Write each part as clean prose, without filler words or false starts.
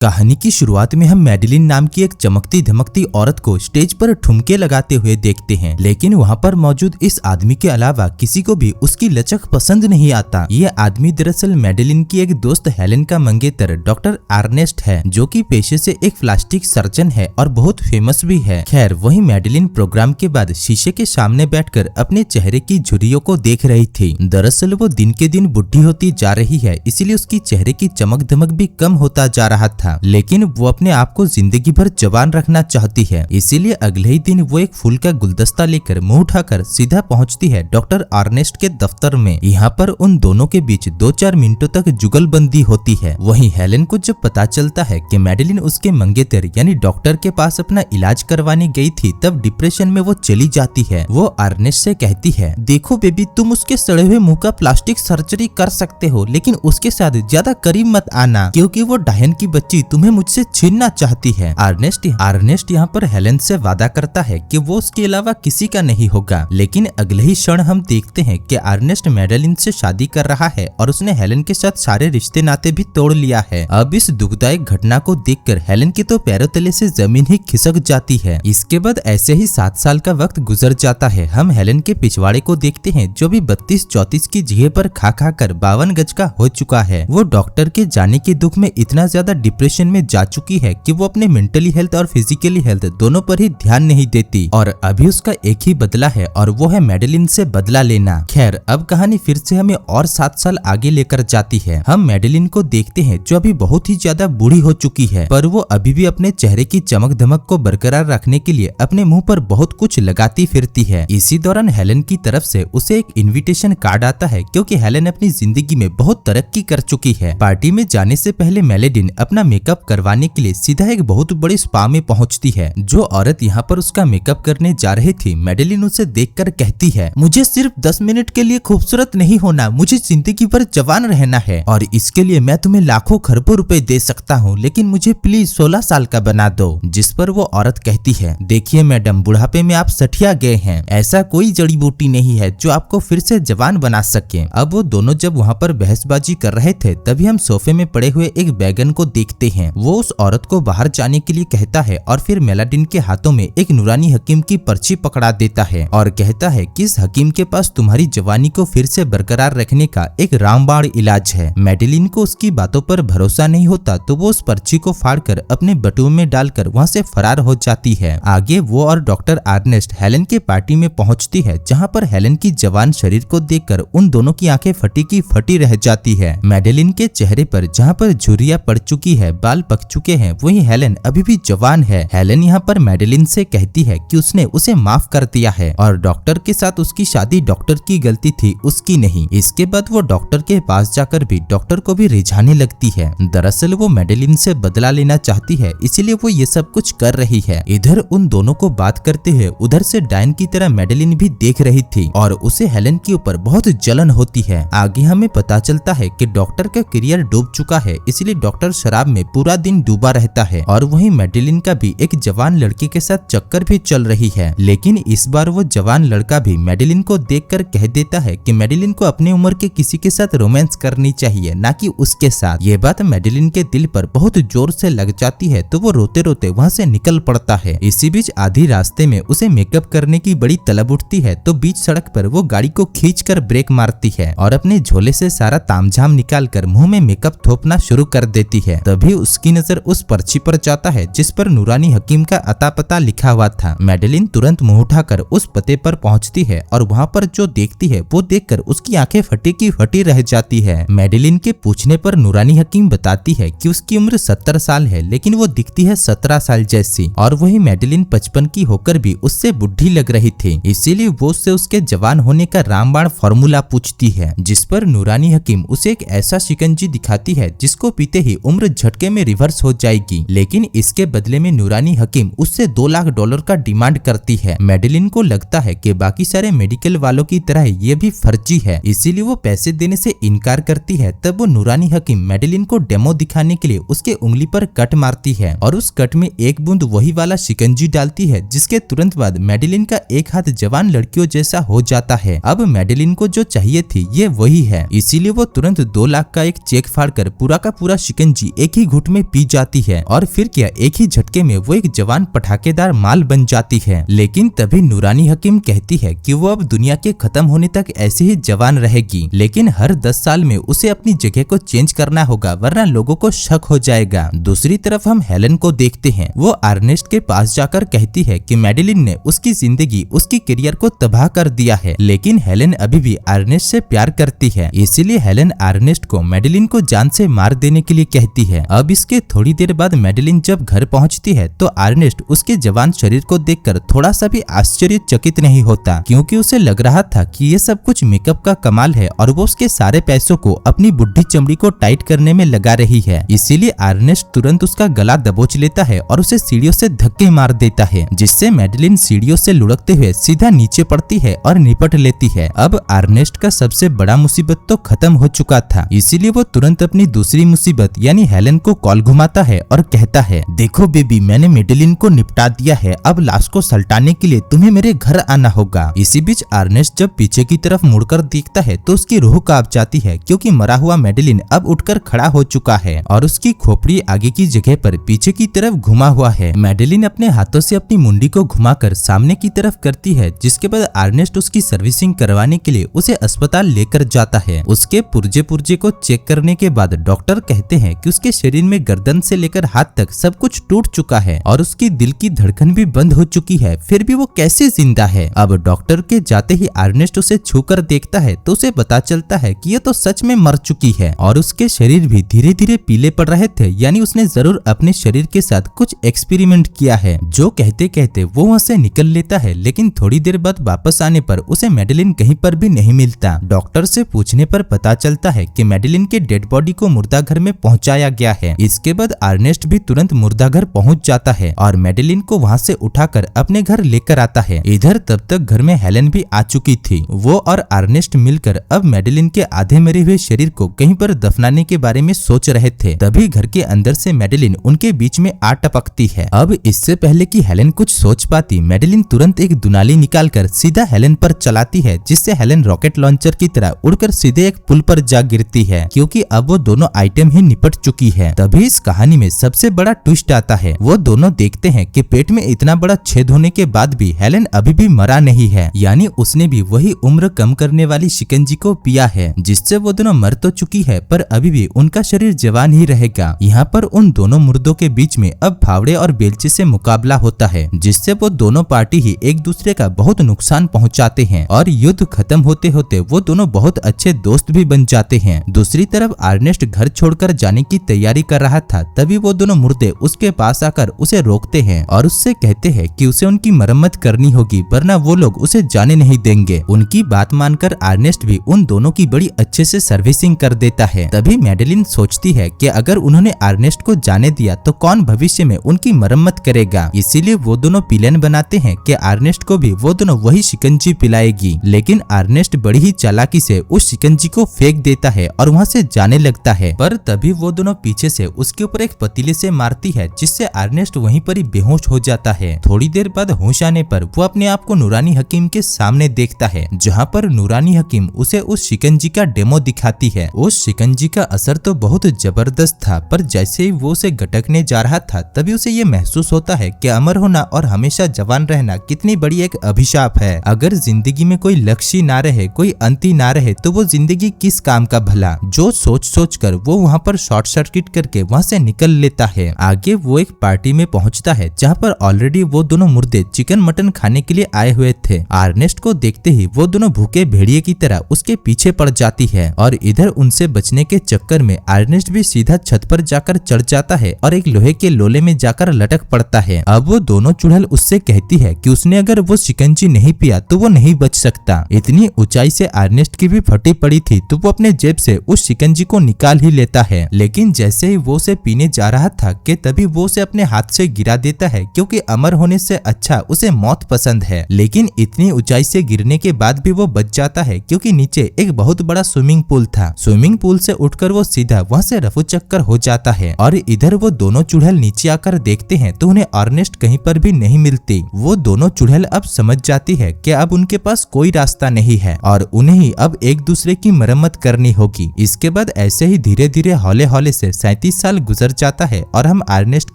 कहानी की शुरुआत में हम मैडेलिन नाम की एक चमकती धमकती औरत को स्टेज पर ठुमके लगाते हुए देखते हैं, लेकिन वहाँ पर मौजूद इस आदमी के अलावा किसी को भी उसकी लचक पसंद नहीं आता। ये आदमी दरअसल मैडेलिन की एक दोस्त हेलेन का मंगेतर डॉक्टर अर्नेस्ट है, जो कि पेशे से एक प्लास्टिक सर्जन है और बहुत फेमस भी है। खैर, वही मैडेलिन प्रोग्राम के बाद शीशे के सामने बैठकर अपने चेहरे की झुर्रियों को देख रही थी। दरअसल वो दिन के दिन बुढ़ी होती जा रही है, इसीलिए उसकी चेहरे की चमक धमक भी कम होता जा रहा था, लेकिन वो अपने आप को जिंदगी भर जवान रखना चाहती है। इसीलिए अगले ही दिन वो एक फूल का गुलदस्ता लेकर मुंह उठाकर सीधा पहुंचती है डॉक्टर अर्नेस्ट के दफ्तर में। यहाँ पर उन दोनों के बीच 2-4 मिनटों तक जुगलबंदी होती है। वहीं हेलेन को जब पता चलता है कि मैडेलिन उसके मंगेतर यानी डॉक्टर के पास अपना इलाज करवाने गई थी, तब डिप्रेशन में वो चली जाती है। वो अर्नेस्ट से कहती है, देखो बेबी, तुम उसके सड़े हुए मुंह का प्लास्टिक सर्जरी कर सकते हो, लेकिन उसके साथ ज्यादा करीब मत आना, क्योंकि वो डायन की बच्ची तुम्हें मुझसे छीनना चाहती है। अर्नेस्ट यहाँ पर हेलेन से वादा करता है कि वो उसके अलावा किसी का नहीं होगा, लेकिन अगले ही क्षण हम देखते हैं कि अर्नेस्ट मैडेलिन से शादी कर रहा है और उसने हेलेन के साथ सारे रिश्ते नाते भी तोड़ लिया है। अब इस दुखदायक घटना को देखकर हेलेन की तो पैरों तले से जमीन ही खिसक जाती है। इसके बाद ऐसे ही 7 साल का वक्त गुजर जाता है। हम हेलेन के पिछवाड़े को देखते हैं, जो भी 32-34 की जीह पर खा खा कर 52 गज का हो चुका है। वो डॉक्टर के जाने के दुख में इतना ज्यादा डिप्रेशन में जा चुकी है कि वो अपने मेंटली हेल्थ और फिजिकली हेल्थ दोनों पर ही ध्यान नहीं देती, और अभी उसका एक ही बदला है और वो है मैडेलिन से बदला लेना। खैर, अब कहानी फिर से हमें और 7 साल आगे लेकर जाती है। हम मैडेलिन को देखते हैं, जो अभी बहुत ही ज्यादा बूढ़ी हो चुकी है, पर वो अभी भी अपने चेहरे की चमक धमक को बरकरार रखने के लिए अपने मुंह पर बहुत कुछ लगाती फिरती है। इसी दौरान हेलेन की तरफ से उसे एक इन्विटेशन कार्ड आता है, क्योंकि हेलेन अपनी जिंदगी में बहुत तरक्की कर चुकी है। पार्टी में जाने से पहले मैडेलिन अपना मेकअप करवाने के लिए सीधा एक बहुत बड़े स्पा में पहुंचती है। जो औरत यहाँ पर उसका मेकअप करने जा रही थी, मैडेलिन उसे देखकर कहती है, मुझे सिर्फ 10 मिनट के लिए खूबसूरत नहीं होना, मुझे जिंदगी भर जवान रहना है, और इसके लिए मैं तुम्हें लाखों खरबों रुपए दे सकता हूँ, लेकिन मुझे प्लीज 16 साल का बना दो। जिस पर वो औरत कहती है, देखिए मैडम, बुढ़ापे में आप सठिया गए हैं, ऐसा कोई जड़ी बूटी नहीं है जो आपको फिर से जवान बना सके। अब वो दोनों जब वहाँ पर बहसबाजी कर रहे थे, तभी हम सोफे में पड़े हुए एक बैगन को देखते हैं। वो उस औरत को बाहर जाने के लिए कहता है और फिर मैडेलिन के हाथों में एक नूरानी हकीम की पर्ची पकड़ा देता है और कहता है कि इस हकीम के पास तुम्हारी जवानी को फिर से बरकरार रखने का एक रामबाण इलाज है। मैडेलिन को उसकी बातों पर भरोसा नहीं होता, तो वो उस पर्ची को फाड़कर अपने बटुए में डालकर वहाँ से फरार हो जाती है। आगे वो और डॉक्टर अर्नेस्ट हेलेन के पार्टी में पहुँचती है, जहाँ पर हेलेन की जवान शरीर को देखकर उन दोनों की आंखें फटी की फटी रह जाती है। मैडेलिन के चेहरे पर जहाँ पर झुर्रियां पड़ चुकी है, बाल पक चुके हैं, वहीं हेलेन अभी भी जवान है। हेलेन यहाँ पर मैडेलिन से कहती है कि उसने उसे माफ कर दिया है और डॉक्टर के साथ उसकी शादी डॉक्टर की गलती थी, उसकी नहीं। इसके बाद वो डॉक्टर के पास जाकर भी डॉक्टर को भी रिझाने लगती है। दरअसल वो मैडेलिन से बदला लेना चाहती है, इसीलिए वो ये सब कुछ कर रही है। इधर उन दोनों को बात करते हुए उधर से डायन की तरह मैडेलिन भी देख रही थी और उसे हेलेन के ऊपर बहुत जलन होती है। आगे हमें पता चलता है कि डॉक्टर का करियर डूब चुका है, इसलिए डॉक्टर शराब में पूरा दिन डूबा रहता है, और वहीं मैडेलिन का भी एक जवान लड़के के साथ चक्कर भी चल रही है। लेकिन इस बार वो जवान लड़का भी मैडेलिन को देखकर कह देता है कि मैडेलिन को अपनी उम्र के किसी के साथ रोमांस करनी चाहिए, ना कि उसके साथ। ये बात मैडेलिन के दिल पर बहुत जोर से लग जाती है, तो वो रोते रोते वहाँ से निकल पड़ता है। इसी बीच आधी रास्ते में उसे मेकअप करने की बड़ी तलब उठती है, तो बीच सड़क पर वो गाड़ी को खींचकर ब्रेक मारती है और अपने झोले से सारा तामझाम निकाल कर मुंह में मेकअप थोपना शुरू कर देती है। तभी उसकी नजर उस पर्ची पर जाता है जिस पर नूरानी हकीम का अता पता लिखा हुआ था। मैडेलिन तुरंत मुंह उठाकर उस पते पर पहुंचती है और वहां पर जो देखती है वो देखकर उसकी आंखें फटी की फटी रह जाती है। मैडेलिन के पूछने पर नूरानी हकीम बताती है कि उसकी उम्र 70 साल है, लेकिन वो दिखती है 17 साल जैसी, और वही मैडेलिन 55 की होकर भी उससे बुढ़ी लग रही थी। इसीलिए वो उससे उसके जवान होने का रामबाण फॉर्मूला पूछती है, जिस पर नूरानी हकीम उसे एक ऐसा शिकंजी दिखाती है जिसको पीते ही उम्र झटके में रिवर्स हो जाएगी। लेकिन इसके बदले में नूरानी हकीम उससे $2 लाख का डिमांड करती है। मैडेलिन को लगता है कि बाकी सारे मेडिकल वालों की तरह ये भी फर्जी है, इसीलिए वो पैसे देने से इनकार करती है। तब वो नूरानी हकीम मैडेलिन को डेमो दिखाने के लिए उसके उंगली पर कट मारती है और उस कट में एक बूंद वही वाला शिकंजी डालती है, जिसके तुरंत बाद मैडेलिन का एक हाथ जवान लड़कियों जैसा हो जाता है। अब मैडेलिन को जो चाहिए थी ये वही है, इसीलिए वो तुरंत 2 लाख का एक चेक फाड़कर पूरा का पूरा शिकंजी एक ही घूंट में पी जाती है और फिर क्या एक ही झटके में वो एक जवान पटाखेदार माल बन जाती है। लेकिन तभी नूरानी हकीम कहती है कि वो अब दुनिया के खत्म होने तक ऐसे ही जवान रहेगी, लेकिन हर 10 साल में उसे अपनी जगह को चेंज करना होगा वरना लोगों को शक हो जाएगा। दूसरी तरफ हम हेलन को देखते हैं। वो अर्नेस्ट के पास जाकर कहती है कि मैडेलिन ने उसकी जिंदगी उसकी करियर को तबाह कर दिया है, लेकिन हेलन अभी भी अर्नेस्ट से प्यार करती है। इसीलिए हेलन अर्नेस्ट को मैडेलिन को जान से मार देने के लिए कहती है। अब इसके थोड़ी देर बाद मैडेलिन जब घर पहुंचती है तो अर्नेस्ट उसके जवान शरीर को देखकर थोड़ा सा भी आश्चर्यचकित नहीं होता, क्योंकि उसे लग रहा था कि ये सब कुछ मेकअप का कमाल है और वो उसके सारे पैसों को अपनी बुढ़ी चमड़ी को टाइट करने में लगा रही है। इसीलिए अर्नेस्ट तुरंत उसका गला दबोच लेता है और उसे सीढ़ियों से धक्के मार देता है, जिससे मैडेलिन सीढ़ियों से लुढ़कते हुए सीधा नीचे पड़ती है और निपट लेती है। अब अर्नेस्ट का सबसे बड़ा मुसीबत तो खत्म हो चुका था, इसीलिए वो तुरंत अपनी दूसरी मुसीबत यानी हेलन को कॉल घुमाता है और कहता है, देखो बेबी, मैंने मैडेलिन को निपटा दिया है, अब लाश को सल्टाने के लिए तुम्हें मेरे घर आना होगा। इसी बीच अर्नेस्ट जब पीछे की तरफ मुड़कर देखता है तो उसकी रूह कांप जाती है, क्योंकि मरा हुआ मैडेलिन अब उठकर खड़ा हो चुका है और उसकी खोपड़ी आगे की जगह पर पीछे की तरफ घुमा हुआ है। मैडेलिन अपने हाथों से अपनी मुंडी को घुमाकर सामने की तरफ करती है, जिसके बाद अर्नेस्ट उसकी सर्विसिंग करवाने के लिए उसे अस्पताल लेकर जाता है। उसके पुर्जे पुर्जे को चेक करने के बाद डॉक्टर कहते हैं कि उसके शरीर में गर्दन से लेकर हाथ तक सब कुछ टूट चुका है और उसकी दिल की धड़कन भी बंद हो चुकी है, फिर भी वो कैसे जिंदा है। अब डॉक्टर के जाते ही अर्नेस्ट उसे छूकर देखता है तो उसे पता चलता है कि ये तो सच में मर चुकी है और उसके शरीर भी धीरे धीरे पीले पड़ रहे थे, यानी उसने जरूर अपने शरीर के साथ कुछ एक्सपेरिमेंट किया है। जो कहते कहते वो वहाँ से निकल लेता है, लेकिन थोड़ी देर बाद वापस आने पर उसे मैडेलिन कहीं पर भी नहीं मिलता। डॉक्टर से पूछने पर पता चलता है कि मैडेलिन के डेड बॉडी को मुर्दाघर में पहुंचाया गया है। इसके बाद अर्नेस्ट भी तुरंत मुर्दाघर पहुंच जाता है और मैडेलिन को वहाँ से उठाकर अपने घर लेकर आता है। इधर तब तक घर में हेलन भी आ चुकी थी। वो और अर्नेस्ट मिलकर अब मैडेलिन के आधे मरे हुए शरीर को कहीं पर दफनाने के बारे में सोच रहे थे। तभी घर के अंदर से मैडेलिन उनके बीच में आ टपकती है। अब इससे पहले कि हेलन कुछ सोच पाती, मैडेलिन तुरंत एक दुनाली निकालकर सीधा हेलन पर चलाती है, जिससे हेलन रॉकेट लॉन्चर की तरह उड़कर सीधे एक पुल पर जा गिरती है, क्योंकि अब वो दोनों आइटम ही निपट चुकी है। तभी इस कहानी में सबसे बड़ा ट्विस्ट आता है। वो दोनों देखते हैं कि पेट में इतना बड़ा छेद होने के बाद भी हेलन अभी भी मरा नहीं है, यानी उसने भी वही उम्र कम करने वाली शिकंजी को पिया है, जिससे वो दोनों मर तो चुकी है पर अभी भी उनका शरीर जवान ही रहेगा। यहाँ पर उन दोनों मुर्दों के बीच में अब फावड़े और बेलचे से मुकाबला होता है, जिससे वो दोनों पार्टी ही एक दूसरे का बहुत नुकसान पहुँचाते हैं और युद्ध खत्म होते होते वो दोनों बहुत अच्छे दोस्त भी बन जाते हैं। दूसरी तरफ अर्नेस्ट घर छोड़कर जाने की तैयारी कर रहा था, तभी वो दोनों मुर्दे उसके पास आकर उसे रोकते हैं और उससे कहते हैं कि उसे उनकी मरम्मत करनी होगी, वरना वो लोग उसे जाने नहीं देंगे। उनकी बात मानकर अर्नेस्ट भी उन दोनों की बड़ी अच्छे से सर्विसिंग कर देता है। तभी मैडेलिन सोचती है कि अगर उन्होंने अर्नेस्ट को जाने दिया तो कौन भविष्य में उनकी मरम्मत करेगा। इसीलिए वो दोनों प्लान बनाते हैं कि अर्नेस्ट को भी वो दोनों वही शिकंजी पिलाएगी, लेकिन अर्नेस्ट बड़ी ही चालाकी से उस शिकंजी को फेंक देता है और वहाँ से जाने लगता है। पर तभी वो दोनों पीछे से उसके ऊपर एक पतीले से मारती है, जिससे अर्नेस्ट वहीं पर ही बेहोश हो जाता है। थोड़ी देर बाद होश आने पर वो अपने आप को नूरानी हकीम के सामने देखता है, जहाँ पर नूरानी हकीम उसे उस शिकंजी का डेमो दिखाती है। उस शिकंजी का असर तो बहुत जबरदस्त था, पर जैसे ही वो उसे गटकने जा रहा था तभी उसे ये महसूस होता है कि अमर होना और हमेशा जवान रहना कितनी बड़ी एक अभिशाप है। अगर जिंदगी में कोई लक्ष्य ना रहे, कोई अंत ही ना रहे, तो वो जिंदगी किस काम का भला। जो सोच सोच कर वो वहाँ पर शॉर्ट सर्किट करके वहाँ से निकल लेता है। आगे वो एक पार्टी में पहुँचता है, जहाँ पर ऑलरेडी वो दोनों मुर्दे चिकन मटन खाने के लिए आए हुए थे। अर्नेस्ट को देखते ही वो दोनों भूखे भेड़िए की तरह उसके पीछे पड़ जाती है और इधर उनसे बचने के चक्कर में अर्नेस्ट भी सीधा छत पर जाकर चढ़ जाता है और एक लोहे के लोले में जाकर लटक पड़ता है। अब वो दोनों चुड़ैल उससे कहती है कि उसने अगर वो शिकंजी नहीं पिया तो वो नहीं बच सकता। इतनी ऊंचाई से अर्नेस्ट की भी फटी पड़ी थी तो वो अपने जेब से उस शिकंजी को निकाल ही लेता है, लेकिन जैसे ही वो उसे पीने जा रहा था कि तभी वो उसे अपने हाथ से गिरा देता है, क्योंकि अमर होने से अच्छा उसे मौत पसंद है। लेकिन इतनी ऊंचाई से गिरने के बाद भी वो बच जाता है, क्योंकि नीचे एक बहुत बड़ा स्विमिंग पूल था। स्विमिंग पूल से उठकर वो सीधा वहाँ से रफू चक्कर हो जाता है और इधर वो दोनों चुड़ैल नीचे आकर देखते हैं तो उन्हें अर्नेस्ट कहीं पर भी नहीं मिलती। वो दोनों चुड़ैल अब समझ जाती है कि अब उनके पास कोई रास्ता नहीं है और उन्हें ही अब एक दूसरे की मरम्मत करनी होगी। इसके बाद ऐसे ही धीरे धीरे हौले हौले से 37 साल गुजर जाता है और हम अर्नेस्ट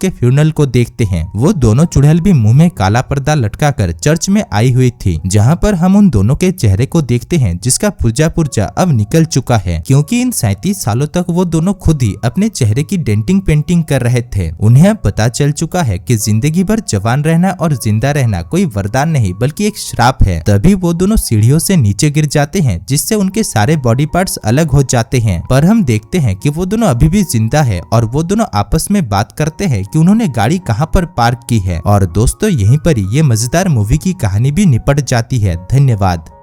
के फ्यूनरल को देखते हैं। वो दोनों चुड़ैल भी मुंह में काला पर्दा लटकाकर चर्च में आई हुई थी, जहाँ पर हम उन दोनों के चेहरे को देखते हैं जिसका पुर्जा अब निकल चुका है, क्योंकि इन 37 सालों तक वो दोनों खुद ही अपने चेहरे की डेंटिंग पेंटिंग कर रहे थे। उन्हें अब पता चल चुका है कि जिंदगी भर जवान रहना और जिंदा रहना कोई वरदान नहीं बल्कि एक श्राप है। तभी वो दोनों सीढ़ियों से नीचे गिर जाते हैं, जिससे उनके सारे बॉडी पार्ट्स अलग हो जाते हैं। पर हम देखते हैं कि वो दोनों अभी भी जिंदा है और वो दोनों आपस में बात करते हैं कि उन्होंने गाड़ी कहाँ पर पार्क की है। और दोस्तों, यहीं पर ये मजेदार मूवी की कहानी भी निपट जाती है। धन्यवाद।